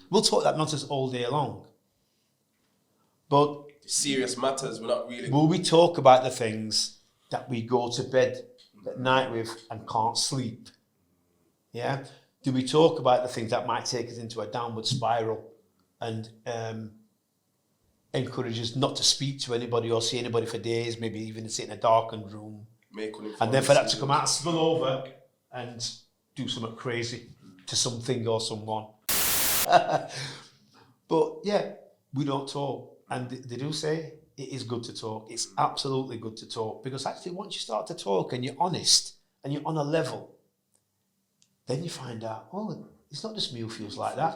We'll talk that nonsense all day long. But serious matters, we're not really... Will we talk about the things that we go to bed at night with and can't sleep? Yeah? Do we talk about the things that might take us into a downward spiral and encourage us not to speak to anybody or see anybody for days, maybe even sit in a darkened room? And then for that to come out, spill over and do something crazy to something or someone. But yeah, we don't talk. And they do say it is good to talk. It's absolutely good to talk, because actually once you start to talk and you're honest and you're on a level, then you find out, oh, it's not just me who feels like that.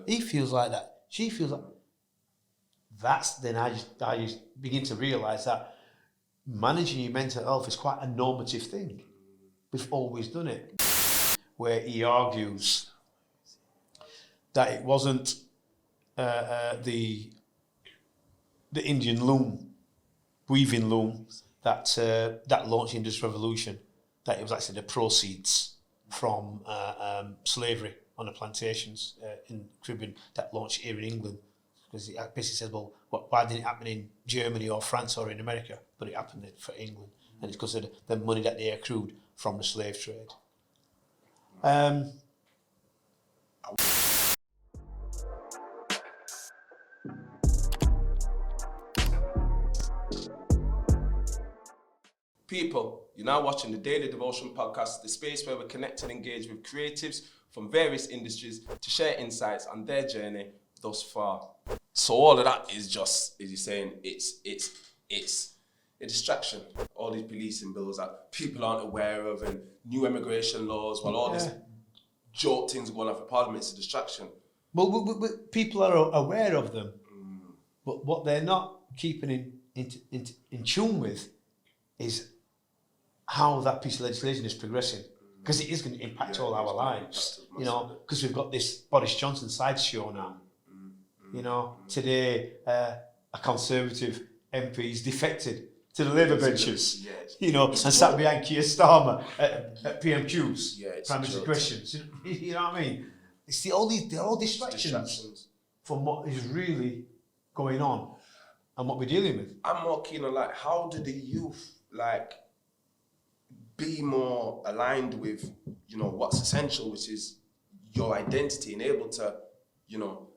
He feels like that. She feels like that. Then I just begin to realise that managing your mental health is quite a normative thing. We've always done it. Where he argues that it wasn't the Indian loom, weaving loom, that launched the Industrial Revolution, that it was actually the proceeds from slavery on the plantations in the Caribbean that launched here in England. Because it basically says, well, why didn't it happen in Germany or France or in America? But it happened for England. And it's because of the money that they accrued from the slave trade. People, you're now watching the Daily Devotion Podcast, the space where we connect and engage with creatives from various industries to share insights on their journey thus far. So all of that is just, as you're saying, it's a distraction. All these policing bills that people aren't aware of and new immigration laws, while all this jolt things going on for Parliament, it's a distraction. Well, people are aware of them, but what they're not keeping in tune with is how that piece of legislation is progressing, because it is going to impact all our lives, you know, because we've got this Boris Johnson sideshow now. You know, today a Conservative MP's defected to the Labour benches, you know, and sat behind Keir Starmer at PMQs, Prime Minister questions. You know what I mean? It's they're all distractions from what is really going on and what we're dealing with. I'm more keen on, like, how do the youth, like, be more aligned with, you know, what's essential, which is your identity, and able to, you know,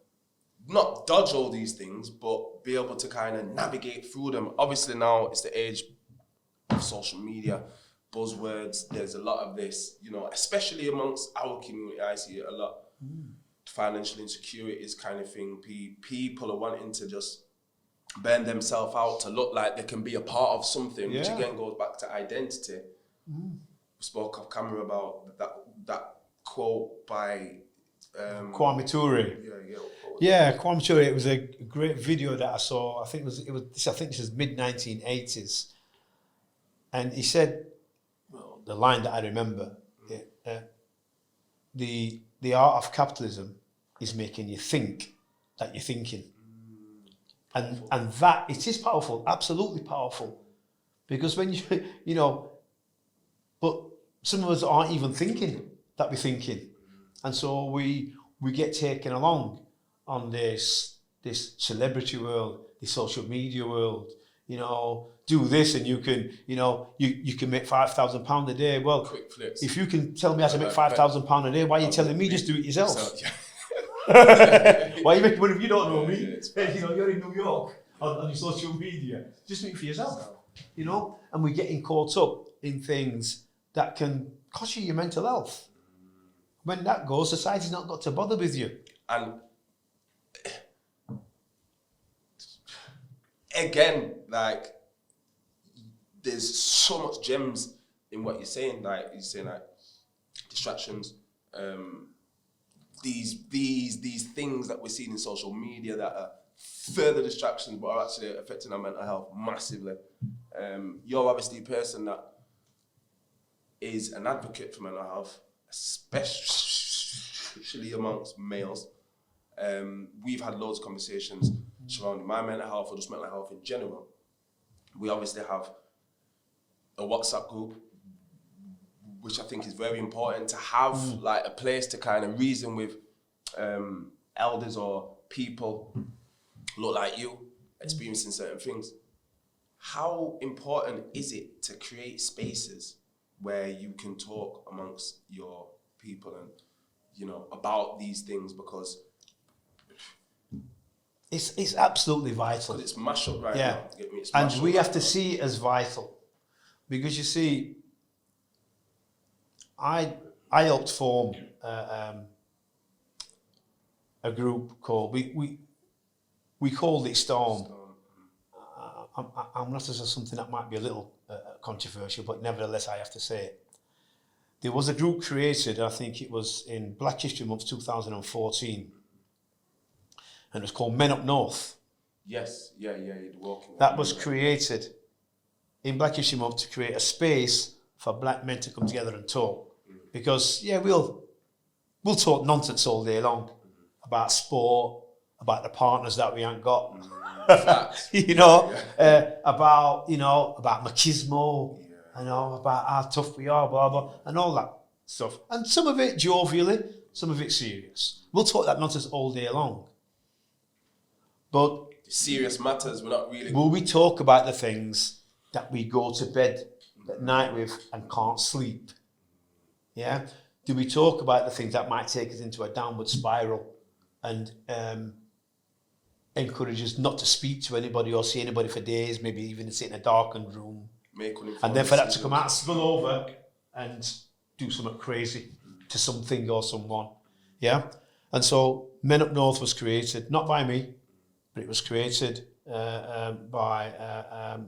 not dodge all these things, but be able to kind of navigate through them. Obviously now it's the age of social media, buzzwords, there's a lot of this, you know, especially amongst our community, I see it a lot. Financial insecurity is kind of thing. People are wanting to just burn themselves out to look like they can be a part of something, which again goes back to identity. We spoke off camera about that quote by Kwame Ture. Yeah, Kwame Ture. It was a great video that I saw. I think this was mid-1980s, and he said, well, the line that I remember, the art of capitalism is making you think that you're thinking, and that it is powerful, absolutely powerful, because when you know, but some of us aren't even thinking that we're thinking. And so we get taken along on this celebrity world, this social media world. You know, do this and you can, you know, you can make £5,000 a day. Well, quick flips. If you can tell me how to make £5,000 a day, why are you telling me just do it yourself? Why are you making money if you don't know me? You know, you're in New York on your social media. Just do it for yourself. You know, and we're getting caught up in things that can cost you your mental health. When that goes, society's not got to bother with you. And again, like, there's so much gems in what you're saying. Like, you're saying, like, distractions, these things that we're seeing in social media that are further distractions, but are actually affecting our mental health massively. You're obviously a person that is an advocate for mental health, especially amongst males. We've had loads of conversations surrounding my mental health or just mental health in general. We obviously have a WhatsApp group, which I think is very important to have, like, a place to kind of reason with elders or people look like you, experiencing certain things. How important is it to create spaces where you can talk amongst your people and, you know, about these things? Because it's absolutely vital. it's mashed up right Yeah. now. Get me? It's And mashed we up have right to now. see it as vital. Because you see, I helped form a group called, we called it Storm. I'm not to say something that might be a little controversial, but nevertheless I have to say it. There was a group created, I think it was in Black History Month 2014, and it was called Men Up North. Yes, yeah, you're walking. That was created in Black History Month to create a space for black men to come together and talk. Because, yeah, we'll talk nonsense all day long about sport, about the partners that we ain't got, about machismo, about how tough we are, blah, blah, and all that stuff. And some of it jovially, some of it serious. We'll talk that nonsense all day long. But serious matters, we're not really... will we talk about the things that we go to bed at night with and can't sleep? Yeah? Do we talk about the things that might take us into a downward spiral and encourage us not to speak to anybody or see anybody for days, maybe even sit in a darkened room, and then for that to come out, spill over and do something crazy to something or someone? Yeah? And so Men Up North was created, not by me, but it was created by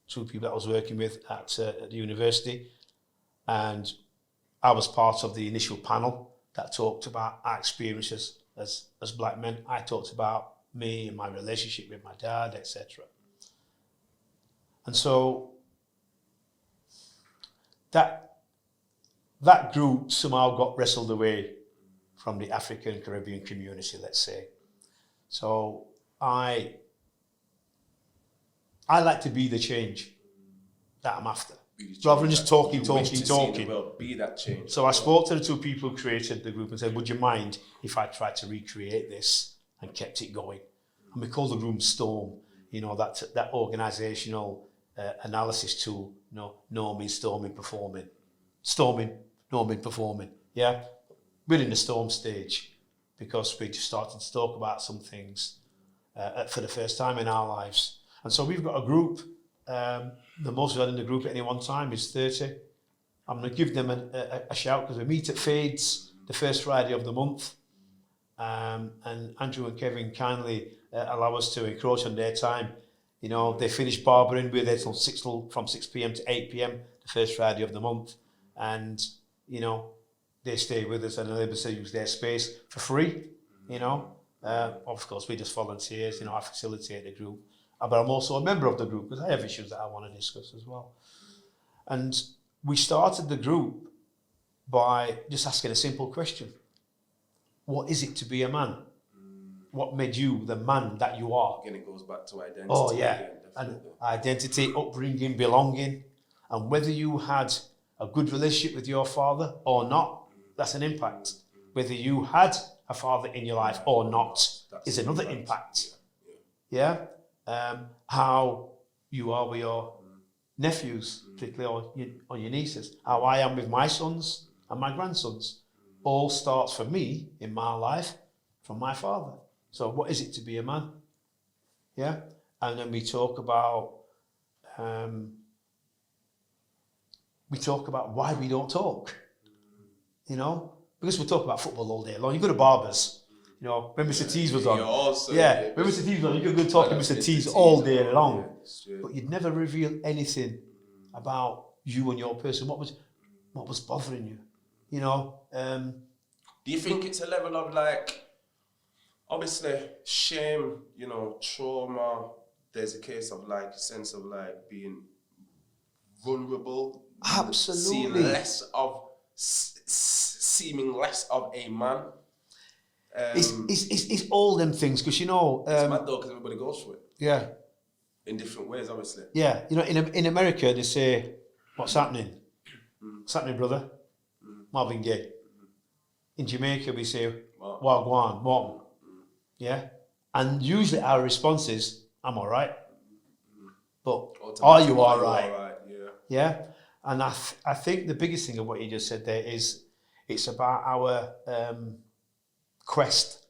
two people that I was working with at the university, and I was part of the initial panel that talked about our experiences as black men. I talked about me and my relationship with my dad, etc. And so that group somehow got wrestled away from the African Caribbean community, let's say. So I like to be the change that I'm after, rather than just talking. Be that change. So I spoke to the two people who created the group and said, would you mind if I tried to recreate this and kept it going? And we called the room Storm, that organisational analysis tool, norming, storming, performing. Storming, norming, performing, yeah? We're in the storm stage because we just started to talk about some things for the first time in our lives. And so we've got a group. The most we've had in the group at any one time is 30. I'm going to give them a shout because we meet at Fades the first Friday of the month. And Andrew and Kevin kindly allow us to encroach on their time. They finish barbering. We're there from 6 p.m. to 8 p.m. the first Friday of the month. And, they stay with us and they're able to use their space for free, Of course, we just volunteers, I facilitate the group. But I'm also a member of the group because I have issues that I want to discuss as well. And we started the group by just asking a simple question. What is it to be a man? What made you the man that you are? Again, it goes back to identity. Oh, yeah. And identity, upbringing, belonging. And whether you had a good relationship with your father or not, that's an impact. Whether you had a father in your life or not is another impact. Yeah? How you are with your nephews, particularly or your nieces. How I am with my sons and my grandsons. All starts for me in my life from my father. So what is it to be a man? Yeah? And then we talk about why we don't talk. Because we talk about football all day long. You go to barbers, when Mr. T's was on. When Mr. T's was on, you could go talk to Mr. T's all day long. But you'd never reveal anything about you and your person. What was bothering you? Do you think it's a level of obviously shame, trauma? There's a case of a sense of being vulnerable. Absolutely. Seeming less of a man. It's all them things because it's mad though because everybody goes through it. Yeah. In different ways, obviously. Yeah, in America they say, "What's happening? What's happening, brother?" Marvin Gaye. In Jamaica we say, "Wagwan, what?" Yeah. And usually our response is, I'm all right. But Automatically, are you all right? Yeah. Yeah. And I think the biggest thing of what you just said there is it's about our quest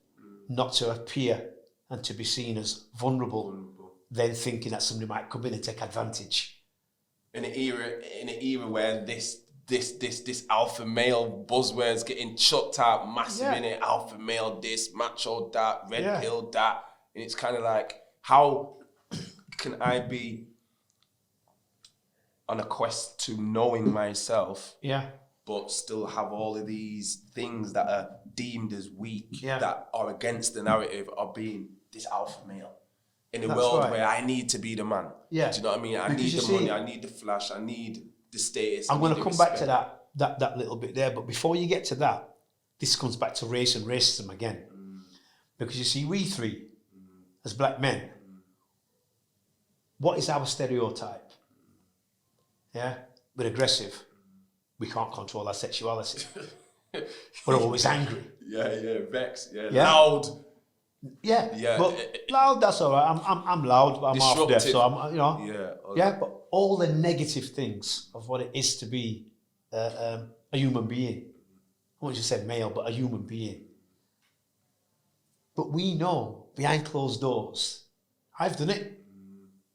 not to appear and to be seen as vulnerable, then thinking that somebody might come in and take advantage. In an era where this alpha male buzzword's getting chucked out massive in it, alpha male this, macho that, red pill that, and it's kind of like, how can I be on a quest to knowing myself, but still have all of these things that are deemed as weak, that are against the narrative of being this alpha male in a world where I need to be the man. Yeah. Do you know what I mean? I need the money, I need the flash, I need the status. I'm going to come back to that little bit there, but before you get to that, this comes back to race and racism again. Because you see, we three, as black men, what is our stereotype? Yeah, we're aggressive. We can't control our sexuality. We're always angry. Vexed. Loud. But loud, that's all right. I'm loud, but I'm half deaf, so I'm, but all the negative things of what it is to be a human being. I won't just say male, but a human being. But we know behind closed doors. I've done it.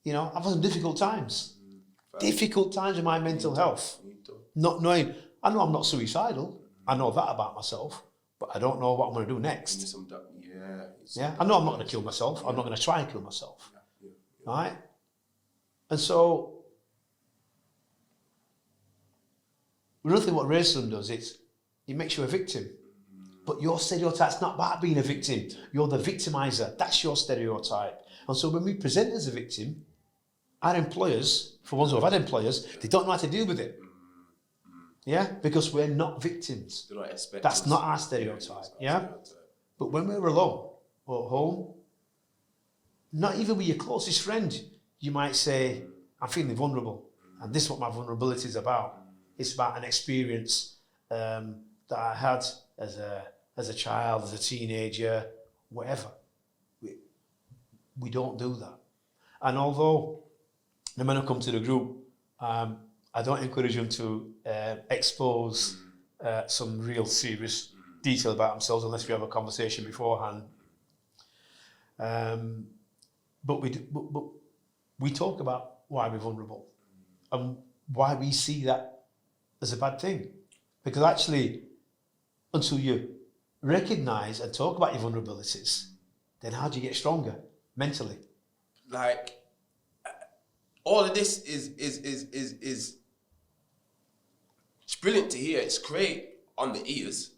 I've had some difficult times. Difficult times in my mental health. Not knowing, I know I'm not suicidal. I know that about myself, but I don't know what I'm going to do next. I know I'm not going to kill myself. I'm not going to try and kill myself. Right? And so, another thing what racism does is it makes you a victim. But your stereotype's not about being a victim. You're the victimizer. That's your stereotype. And so when we present as a victim, our employers, for ones who have had employers, they don't know how to deal with it. Yeah? Because we're not victims. That's not our stereotype. Yeah? But when we're alone or at home, not even with your closest friend, you might say, I'm feeling vulnerable. And this is what my vulnerability is about. It's about an experience that I had as a child, as a teenager, whatever. We don't do that. And although the men who come to the group, I don't encourage them to expose some real serious detail about themselves unless we have a conversation beforehand. But we talk about why we're vulnerable and why we see that as a bad thing. Because actually, until you recognize and talk about your vulnerabilities, then how do you get stronger mentally? Like, all of this is it's brilliant to hear. It's great on the ears.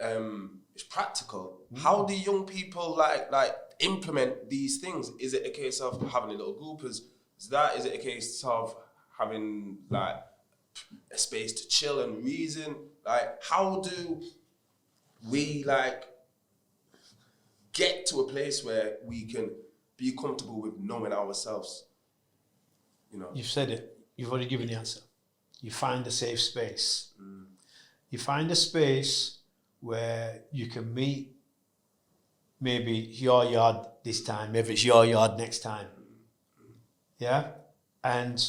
It's practical. How do young people like implement these things? Is it a case of having a little group? Is it a case of having like a space to chill and reason? Like, how do we get to a place where we can be comfortable with knowing ourselves? You've said it. You've already given the answer. You find a safe space. You find a space where you can meet, maybe your yard this time, maybe it's your yard next time. Yeah? And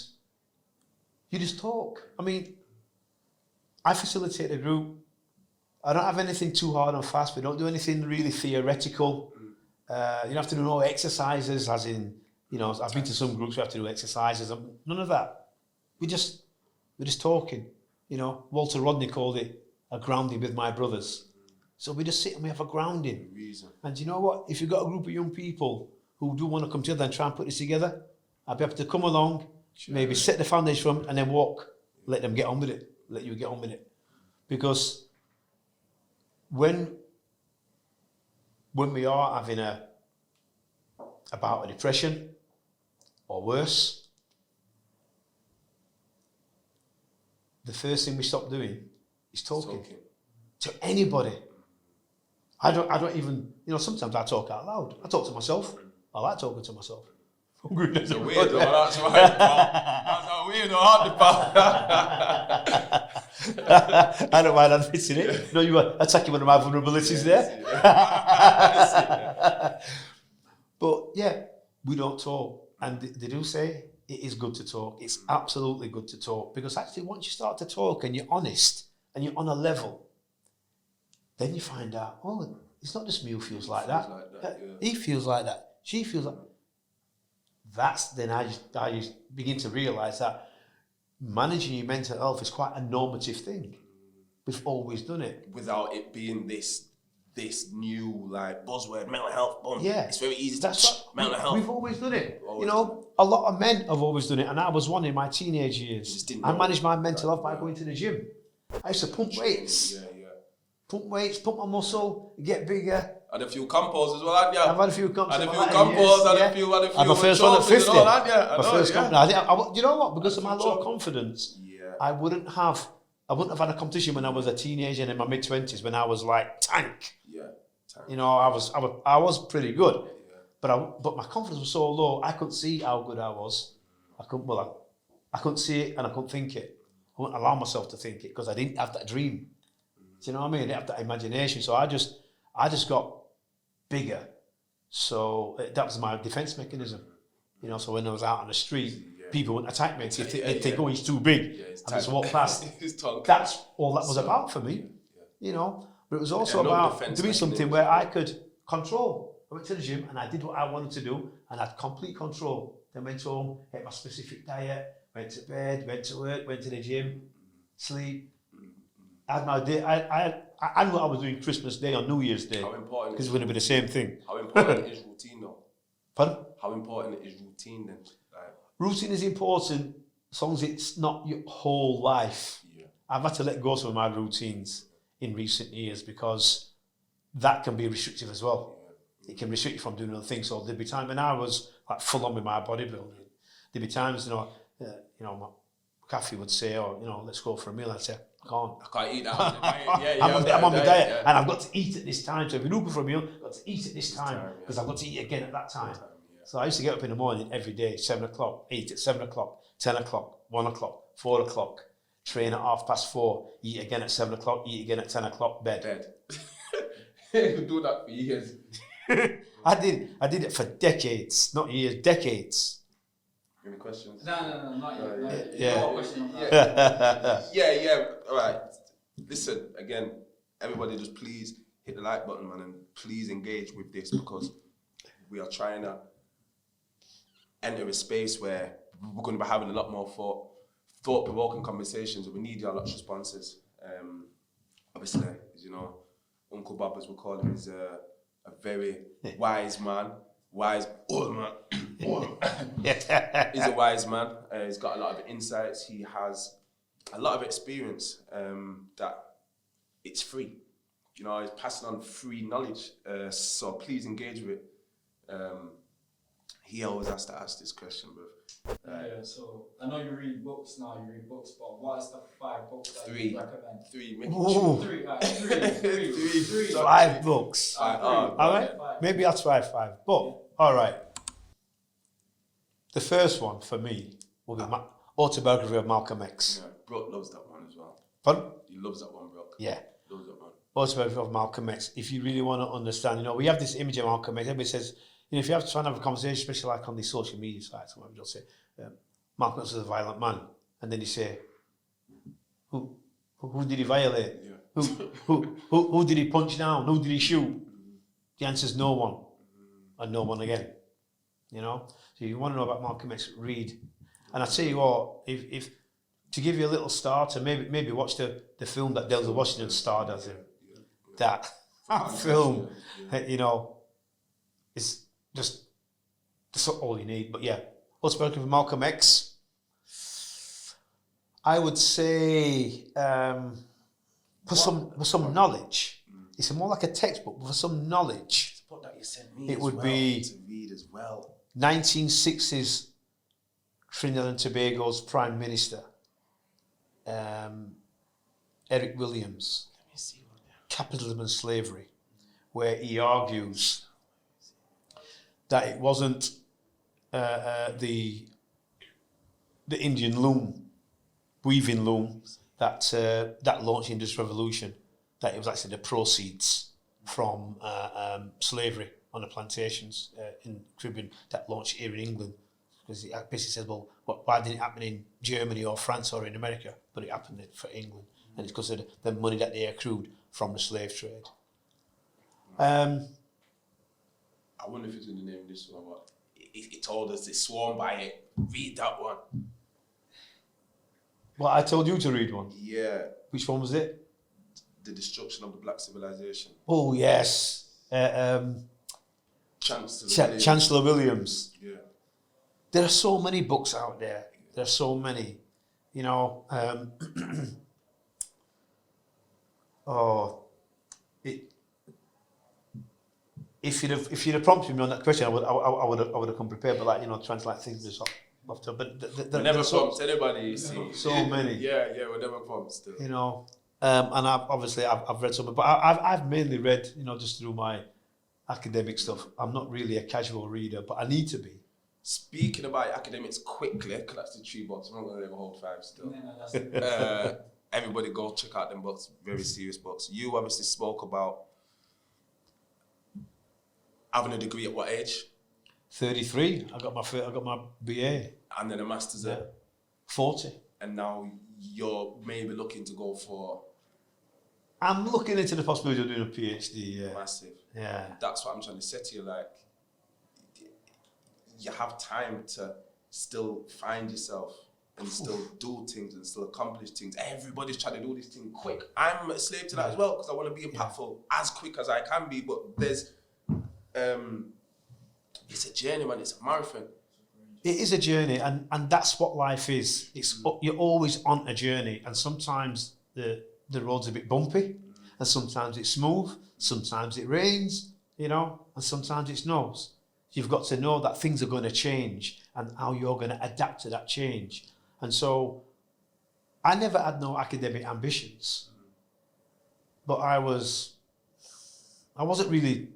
you just talk. I mean, I facilitate a group. I don't have anything too hard and fast. We don't do anything really theoretical. You don't have to do no exercises, as in, I've been to some groups who have to do exercises. None of that. We're just talking. Walter Rodney called it a grounding with my brothers. So we just sit and we have a grounding. And you know what? If you've got a group of young people who do want to come together and try and put this together, I'll be able to come along, maybe set the foundation from, and then walk. Let them get on with it. Let you get on with it. Because when we are having a bout of depression or worse, the first thing we stop doing is talking to anybody. I don't even, sometimes I talk out loud. I talk to myself. I like talking to myself. Oh, goodness. It's a weirdo, that's right, pal. That's a weirdo, aren't pal? I don't mind admitting it. No, you were attacking one of my vulnerabilities there. yeah, we don't talk. And they do say it is good to talk. It's absolutely good to talk, because actually once you start to talk and you're honest and you're on a level, then you find out, oh, it's not just me who feels like that. He feels like that. She feels like that's then I just begin to realise that managing your mental health is quite a normative thing. We've always done it. Without it being this new like buzzword, mental health, boom. Yeah. It's very easy That's to mental health. We've always done it. Always you know, a lot of men have always done it, and I was one in my teenage years. Just didn't I know managed my mental health by yeah. going to the gym. I used to pump weights. Pump weights, pump my muscle, get bigger. Had a few compos as well, hadn't you? I've had a few compos. Had a few compos, had a few And my first one at 50. My first company. You know what? Because of my low job. confidence, Yeah. I wouldn't have had a competition when I was a teenager and in my mid-20s, when I was like tank. Yeah. You know, I was pretty good. Yeah. But my confidence was so low, I couldn't see how good I was. I couldn't see it and I couldn't think it. I wouldn't allow myself to think it because I didn't have that dream. Do you know what I mean? I didn't have that imagination. So I just got bigger. So that was my defense mechanism. You know, so when I was out on the street, people wouldn't attack me. They'd think, oh, he's too big. Yeah, I just walk past. tongue. That's all that was about for me. You know, but it was also about doing something where I could control. I went to the gym and I did what I wanted to do and I had complete control. Then went home, ate my specific diet, went to bed, went to work, went to the gym, sleep. I had my day. I knew what I was doing Christmas Day on New Year's Day. How important? Because it's going to be the same thing. How important is routine though? Pardon? How important is routine then? Like, Routine is important as long as it's not your whole life. yeah. I've had to let go of some of my routines in recent years because that can be restrictive as well. It can restrict you from doing other things. So there'd be times when I was like full on with my bodybuilding. There'd be times, my Kathy would say, "Oh, let's go for a meal." I'd say, "I can't. I can't eat that. I'm on my diet, and I've got to eat at this time. So if you're looking for a meal, I've got to eat at this time because I've got to eat again at that time." So I used to get up in the morning every day, 7 o'clock, eat at 7 o'clock, 10 o'clock, 1 o'clock, 4 o'clock, train at 4:30, eat again at 7 o'clock, eat again at 10 o'clock, bed. You do that for years. I did it for decades, not years, decades. Any questions? No, not yet. Yeah. No question on that. Yeah. All right. Listen, again, everybody just please hit the like button, man, and please engage with this because we are trying to enter a space where we're going to be having a lot more thought-provoking conversations, and we need your lot's responses. Obviously, as you know, Uncle Bob, as we call him, is a very wise man. Wise old man. He's a wise man. He's got a lot of insights. He has a lot of experience that it's free. You know, he's passing on free knowledge. So please engage with it. He always has to ask this question, bro. So I know you read books now. But what is the 5 books that you recommend? 3. Three. 5 books. All right. Maybe I'll try 5. But all right. The first one for me will be Autobiography of Malcolm X. Yeah, Brooke loves that one as well. Pardon? He loves that one, Brooke. Yeah. Loves that one. Autobiography of Malcolm X. If you really want to understand, we have this image of Malcolm X. Everybody says, if you have to try and have a conversation, especially like on these social media sites, whatever, you'll say, Malcolm X was a violent man. And then you say, who did he violate? Yeah. Who did he punch down? Who did he shoot? The answer is no one. And no one again. So you want to know about Malcolm X, read. And I tell you what, if to give you a little starter, maybe watch the film that Denzel Washington starred as him. That film, is just that's all you need. But yeah, Autobiography of Malcolm X. I would say for some knowledge. It's more like a textbook, but for some knowledge. The book that you sent me It would be to read as well. 1960s Trinidad and Tobago's Prime Minister, Eric Williams, Capitalism and Slavery, where he argues that it wasn't the Indian loom, weaving loom, that launched the Industrial Revolution, that it was actually the proceeds from slavery on the plantations in Caribbean that launched here in England. Because it basically says, well, why didn't it happen in Germany or France or in America? But it happened for England. And it's because of the money that they accrued from the slave trade. I wonder if it's going to name this one, but it told us it's sworn by it. Read that one. Well, I told you to read one. Yeah. Which one was it? The Destruction of the Black Civilization. Oh, yes. Chancellor Williams. Yeah. There are so many books out there. There are so many. You know, if you'd have prompted me on that question, I would have come prepared. But like, you know, trying to like think this off top. But we never prompts anybody. You see, so many. Yeah, we never prompts still. You know, and I've read some, but I've mainly read, you know, just through my academic stuff. I'm not really a casual reader, but I need to be. Speaking about academics, quickly, because that's the 3 books. I'm not going to leave a whole 5 still. Everybody go check out them books, very serious books. You obviously spoke about having a degree at what age? 33. I got my BA. And then a master's at 40. And now you're maybe looking to go for. I'm looking into the possibility of doing a PhD. Yeah. Massive. Yeah. That's what I'm trying to say to you. Like, you have time to still find yourself and still do things and still accomplish things. Everybody's trying to do this thing quick. I'm a slave to that as well because I want to be impactful as quick as I can be. But there's, it's a journey, man. It's a marathon. It is a journey, and that's what life is. It's you're always on a journey, and sometimes the road's a bit bumpy, and sometimes it's smooth, sometimes it rains, you know, and sometimes it snows. You've got to know that things are going to change and how you're going to adapt to that change. And so I never had no academic ambitions, but I wasn't really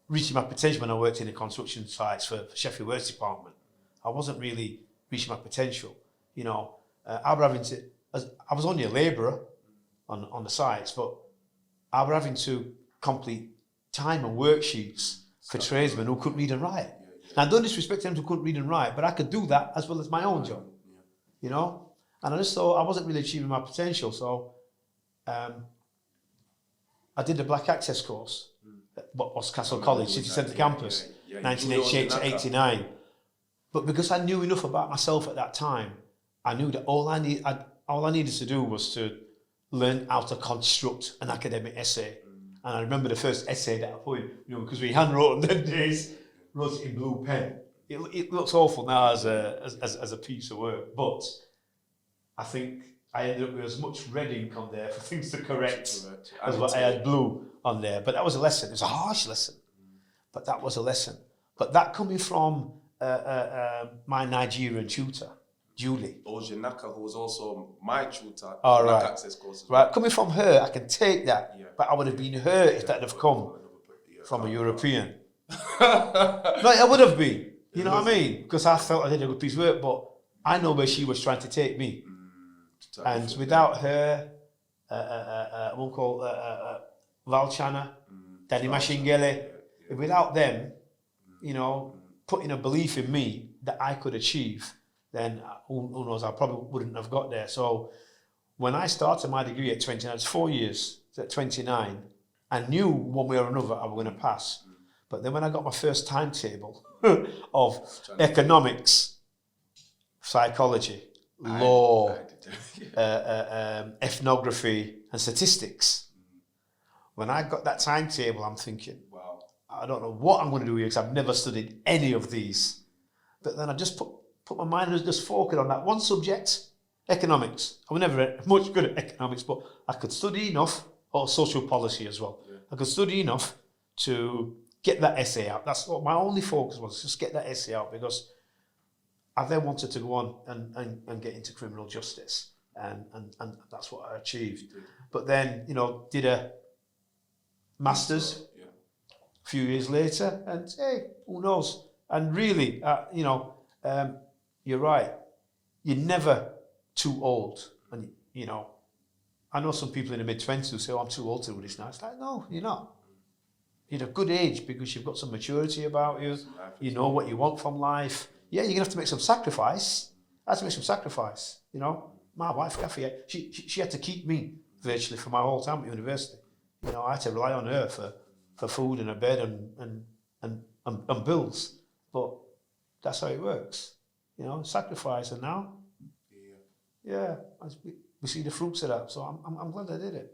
reaching my potential when I worked in the construction sites for Sheffield Works Department. I wasn't really reaching my potential. You know, I was only a labourer on the sites, but I was having to complete time and worksheets for tradesmen who couldn't read and write. Now, I don't disrespect them who couldn't read and write, but I could do that as well as my own job, you know? And I just thought I wasn't really achieving my potential, so I did the Black Access course at Boscastle College, City Centre Campus, 1988 to 89. But because I knew enough about myself at that time, I knew that all I needed to do was to learn how to construct an academic essay. And I remember the first essay that I put in, you know, because we handwrote them days, wrote it in blue pen. It looks awful now as a piece of work, but I think I ended up with as much red ink on there for things to correct as what I had blue on there. But that was a lesson. It was a harsh lesson, but that was a lesson. But that coming from my Nigerian tutor, Julie. Ojinaka, who was also my tutor, All Black right. Access course. Right, coming from her, I can take that, but I would have been hurt if that had come from a European. No, I would have been. You know what I mean? Because I felt I did a good piece of work, but I know where she was trying to take me. And without her, one called Valchana, Danny Mashingele, without them, you know, putting a belief in me that I could achieve, then who knows, I probably wouldn't have got there. So when I started my degree at 29, it's 4 years, at 29, I knew one way or another I was going to pass. But then when I got my first timetable of economics, psychology, law, ethnography and statistics, when I got that timetable, I'm thinking, wow, I don't know what I'm going to do here because I've never studied any of these. But then I just put my mind and just focused on that one subject, economics. I was never much good at economics, but I could study enough, or social policy as well. Yeah. I could study enough to get that essay out. That's what my only focus was, just get that essay out, because I then wanted to go on and get into criminal justice. And that's what I achieved. But then, you know, did a master's a few years later, and hey, who knows? And really, you know, you're right. You're never too old. And, you know, I know some people in the mid-20s who say, oh, I'm too old to do this now. It's like, no, you're not. you're at a good age because you've got some maturity about you. You know what you want from life. Yeah, you're gonna have to make some sacrifice. I had to make some sacrifice. You know, my wife Kathy, she had to keep me virtually for my whole time at university. You know, I had to rely on her for food and a bed and bills. But that's how it works. You know, sacrifice. And now, yeah, we see the fruits of that. So I'm glad I did it.